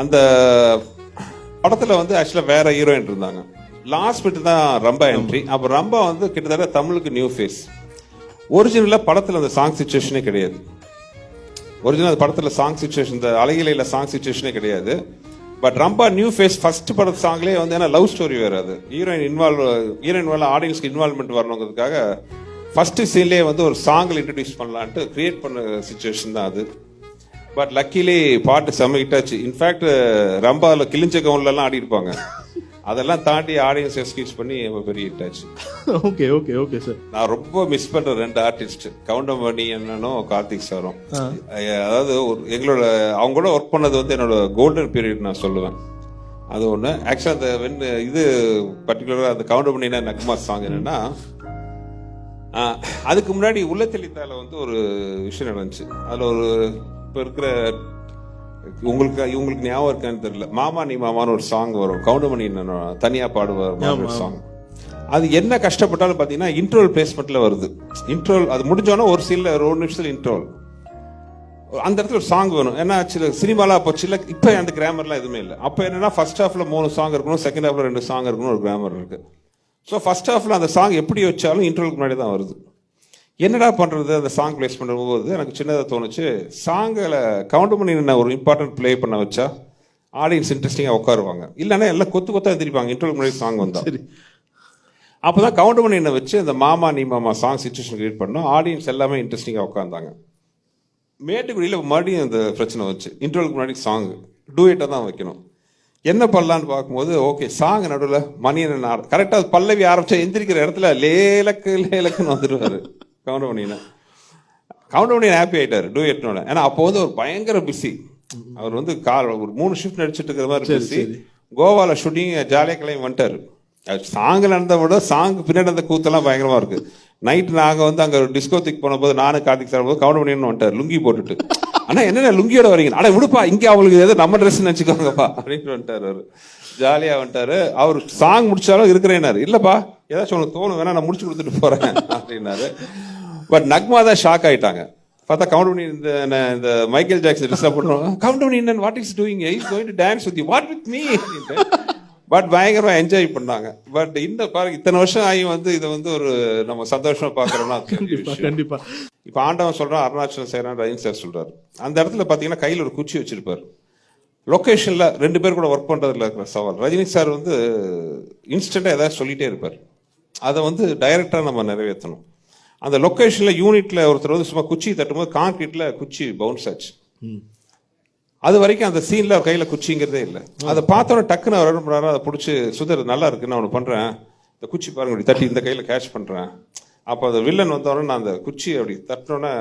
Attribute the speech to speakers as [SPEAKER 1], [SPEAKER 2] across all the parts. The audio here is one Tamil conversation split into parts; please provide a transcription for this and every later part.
[SPEAKER 1] அந்த படத்தில் வந்து ஆக்சுவலாக வேற ஹீரோயின் இருந்தாங்க. லாஸ்ட் மினிட் தான் ரம்பா என்ட்ரி. அப்போ ரம்பா வந்து கிட்டத்தட்ட தமிழுக்கு நியூ ஃபேஸ். ஒரிஜினலாக படத்தில் அந்த சாங் சுச்சுவேஷனே கிடையாது. ஒரிஜினல் படத்தில் சாங் சுச்சுவேஷன், இந்த அழகிலையில் சாங் சுச்சுவேஷனே கிடையாது. But Rambha new face. First படத்து சாங்லேயே வந்து ஏன்னா லவ் ஸ்டோரி வேறு, அது ஹீரோயின் மேலே ஆடியன்ஸ்க்கு இன்வால்மெண்ட் வரணுங்கிறதுக்காக ஃபர்ஸ்ட் சீன்லேயே வந்து ஒரு சாங்கில் இன்ட்ரடியூஸ் பண்ணலான்ட்டு கிரியேட் பண்ண சுச்சுவேஷன் தான் அது. பட் லக்கிலி பாட்டு செம்ம ஹிட் ஆச்சு. இன்ஃபேக்ட் ரம்பாவில் கிழிஞ்ச கவுன்லலாம் ஆடி இருப்பாங்க. அதெல்லாம் தாண்டி ஆடியன்ஸ் எக்ஸ்கியூஸ் பண்ணி பெரிய ஹிட் ஆச்சு.
[SPEAKER 2] Okay okay okay sir.
[SPEAKER 1] நான் ரொம்ப மிஸ் பண்ற ரெண்டு ஆர்டிஸ்ட், கவுண்டமணி அண்ணனும் கார்த்திக் சாரும். அதாவது எங்களோட அவங்க கூட ஒர்க் பண்ணது வந்து என்னோட கோல்டன் பீரியட் நான் சொல்லுவேன். அது ஒன்று. ஆக்சுவலாக அந்த இது பர்டிகுலராக அந்த கவுண்டமணினா நக்மா சாங் என்னன்னா, அதுக்கு முன்னாடி உள்ளத்தெளித்தால வந்து ஒரு விஷயம் நடந்துச்சு. அதில் ஒரு இப்போ இருக்கிற இவங்களுக்கு ஞாபகம் இருக்கான்னு தெரியல, மாமா நீ மாமான்னு ஒரு சாங் வரும், கவுண்டமணி தனியா பாடுவார் சாங். அது என்ன கஷ்டப்பட்டாலும் பார்த்தீங்கன்னா இன்ட்ரோல் பிளேஸ்மெண்ட்ல வருது. இன்ட்ரோல் அது முடிஞ்சோன்னா ஒரு சில ஒரு நிமிஷத்துல இன்ட்ரோல் அந்த இடத்துல ஒரு சாங் வேணும். ஏன்னா சில சினிமாலாம் அப்போ சில இப்போ அந்த கிராமர்லாம் எதுவுமே இல்லை. அப்போ என்னன்னா ஃபர்ஸ்ட் ஹாஃப்ல 3 சாங் இருக்கணும், செகண்ட் ஹாஃப்ல 2 சாங் இருக்கணும், ஒரு கிராமர் இருக்கு. ஸோ ஃபர்ஸ்ட் ஹாஃப்ல அந்த சாங் எப்படி வச்சாலும் இன்ட்ரோலுக்கு முன்னாடி தான் வருது. என்னடா பண்ணுறது அந்த சாங் பிளேஸ் பண்ணும்போது எனக்கு சின்னதாக தோணுச்சு, சாங்கில் கவுண்டமணி ஒரு இம்பார்ட்டன்ட் ப்ளே பண்ண வச்சா ஆடியன்ஸ் இன்ட்ரெஸ்டிங்காக உட்காருவாங்க. இல்லைன்னா எல்லாம் கொத்து கொத்தா எதிர்ப்பாங்க இன்ட்ரோலுக்கு முன்னாடி சாங் வந்தா. அப்போ தான் கவுண்டமணி வச்சு அந்த மாமா நீ மாமா சாங் சிச்சுவேஷன் கிரியேட் பண்ணோம். ஆடியன்ஸ் எல்லாமே இன்ட்ரெஸ்டிங்காக உட்காந்தாங்க. மேட்டுக்குடியில் மறுபடியும் அந்த பிரச்சனை வச்சு இன்ட்ரோலுக்கு முன்னாடி சாங் டூயட்டாக தான் வைக்கணும். என்ன பண்ணலான்னு பார்க்கும்போது ஓகே சாங் நடுவில் மணியன் கரெக்டாக பல்லவி ஆரம்பிச்சா எந்திரிக்கிற இடத்துல லேலக்குன்னு வந்துடுவார் கவுண்டமணி ஹாப்பி ஆயிட்டாரு டூயட்னோட. ஏன்னா அப்போ வந்து ஒரு பயங்கர பிஸி. அவர் வந்து ஒரு 3 ஷிஃப்ட் நடிச்சிட்டு இருக்கிற மாதிரி பிஸி. கோவால ஷூட்டிங் ஜாலியாக கிளம்பி வந்துட்டாரு. சாங்கில் நடந்த விட சாங் பின்னாடி அந்த கூத்தெல்லாம் பயங்கரமா இருக்கு. நைட் நாங்கள் வந்து அங்கே டிஸ்கோத்திக்கு போன போது நானும் கார்த்திக் சார் போது கவுண்டமணின்னு வந்துட்டார் லுங்கி போட்டுட்டு. ஆனால் என்னென்ன லுங்கியோட வரீங்க, ஆனால் விடுப்பா இங்கே அவங்களுக்கு ஏதோ நம்ம ட்ரெஸ் நினச்சிக்கோங்கப்பா அப்படின்னு வந்துட்டார். அவர் ஜாலியாக வந்துட்டாரு. அவர் சாங் முடிச்சாலும் இருக்கிறேன்னாரு. இல்லைப்பா ஏதாச்சும் உனக்கு தோணும் வேணா நான் முடிச்சு கொடுத்துட்டு போறேன் அப்படின்னாரு. பட் நக்மா தான் ஷாக் ஆயிட்டாங்க. பார்த்தா கவுண்டமணி இந்த மைக்கேல் ஜாக்சன் டிஸ்டர்ப் பண்ணுவோம். Goundamani what is doing, is going to dance with you, what with me. But பயங்கரமா என்ஜாய் பண்ணாங்க. பட் இந்த பாருங்க இத்தனை வருஷம் ஆகி வந்து இதை வந்து ஒரு நம்ம சந்தோஷமா பாக்குறோம்னா
[SPEAKER 2] கண்டிப்பா.
[SPEAKER 1] இப்ப ஆண்டவன் சொல்றான் அருணாச்சலம் செய்யறான், ரஜினி சார் சொல்றாரு. அந்த இடத்துல பாத்தீங்கன்னா கையில் ஒரு குச்சி வச்சிருப்பாரு. லொகேஷன்ல 2 பேர் கூட ஒர்க் பண்றதுல இருக்கிற சவால். ரஜினி சார் வந்து இன்ஸ்டன்டா ஏதாவது சொல்லிட்டே இருப்பார். அதை வந்து டைரக்டா நம்ம நிறைவேற்றணும். அந்த லொக்கேஷன்ல யூனிட்ல ஒருத்தர் வந்து சும்மா குச்சி தட்டும்போது கான்கிரீட்ல குச்சி பவுன்ஸ் ஆச்சு. அது வரைக்கும் அந்த சீன்ல கையில குச்சிங்கிறதே இல்லை. அதை பார்த்தோன்னே டக்குன்னு அவர் என்ன பண்றாரு, அதை பிடிச்சி சுதர் நல்லா இருக்கு நான் ஒன்று பண்றேன், இந்த குச்சி பாருங்க தட்டி இந்த கையில கேட்ச் பண்றேன். அப்போ அந்த வில்லன் வந்தோடனே நான் அந்த குச்சி அப்படி தட்டினோன்னே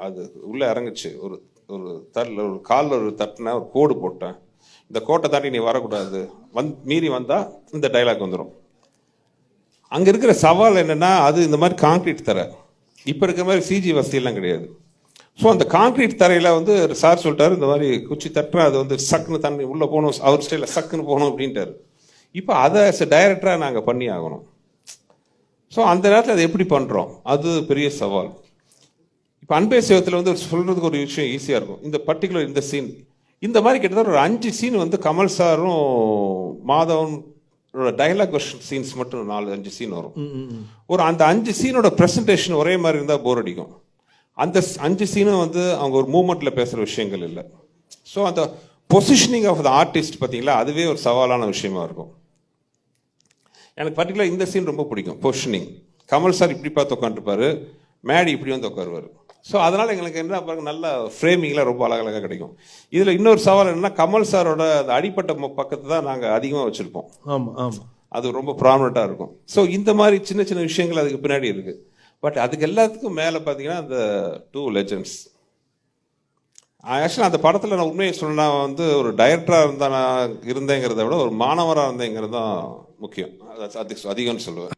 [SPEAKER 1] அது உள்ள இறங்குச்சு. ஒரு காலில் ஒரு தட்டின ஒரு கோடு போட்டேன், இந்த கோட்டை தாண்டி நீ வரக்கூடாது, மீறி வந்தா இந்த டைலாக் வந்துடும். அங்கே இருக்கிற சவால் என்னன்னா அது இந்த மாதிரி கான்கிரீட் தரை, இப்போ இருக்கிற மாதிரி சிஜி வசதியெல்லாம் கிடையாது. ஸோ அந்த கான்கிரீட் தரையில் வந்து சார் சொல்லிட்டாரு இந்த மாதிரி குச்சி தட்டுறா அது வந்து சக்குன்னு தண்ணி உள்ளே போகணும், அவர் ஸ்டைலில் சக்குன்னு போகணும் அப்படின்ட்டாரு. இப்போ அதை டைரக்டராக நாங்கள் பண்ணி ஆகணும். ஸோ அந்த நேரத்தில் அதை எப்படி பண்ணுறோம், அது பெரிய சவால். இப்போ அன்பே சிவத்தில் வந்து சொல்கிறதுக்கு ஒரு விஷயம் ஈஸியாக இருக்கும். இந்த பர்டிகுலர் இந்த சீன் இந்த மாதிரி கிட்டத்தட்ட ஒரு 5 சீன் வந்து கமல் சாரும் மாதவன் டைலாக் வெர்ஷன் சீன்ஸ் மட்டும் 4-5 சீன் வரும். ஒரு அந்த 5 சீனோட பிரசன்டேஷன் ஒரே மாதிரி இருந்தால் போர் அடிக்கும். அந்த 5 சீனும் வந்து அவங்க ஒரு மூமெண்ட்ல பேசுற விஷயங்கள் இல்லை. ஸோ அந்த பொசிஷனிங் ஆஃப் த ஆர்டிஸ்ட் பார்த்தீங்களா, அதுவே ஒரு சவாலான விஷயமா இருக்கும். எனக்கு பர்டிகுலர் இந்த சீன் ரொம்ப பிடிக்கும். பொசிஷனிங் கமல் சார் இப்படி பார்த்து உட்காந்துருப்பாரு, மேடி இப்படி வந்து உட்காருவார். ஸோ அதனால எங்களுக்கு என்ன பாருங்க நல்ல ஃப்ரேமிங்லாம் ரொம்ப அழகழகாக கிடைக்கும். இதில் இன்னொரு சவால் என்னன்னா கமல் சாரோட அந்த அடிப்பட்ட பக்கத்தை தான் நாங்கள் அதிகமாக வச்சிருப்போம்.
[SPEAKER 2] ஆமாம் ஆமாம், அது
[SPEAKER 1] ரொம்ப ப்ராமினெண்ட்டாக இருக்கும். ஸோ இந்த மாதிரி சின்ன சின்ன விஷயங்கள் அதுக்கு பின்னாடி இருக்கு. பட் அதுக்கு எல்லாத்துக்கும் மேலே பார்த்தீங்கன்னா அந்த 2 லெஜெண்ட்ஸ். ஆக்சுவலாக அந்த படத்தில் நான் உண்மையை சொன்னா வந்து ஒரு டைரக்டராக இருந்தேங்கிறத விட ஒரு மாணவராக இருந்தேங்கிறது தான் முக்கியம், அதிகம்னு சொல்லுவேன்.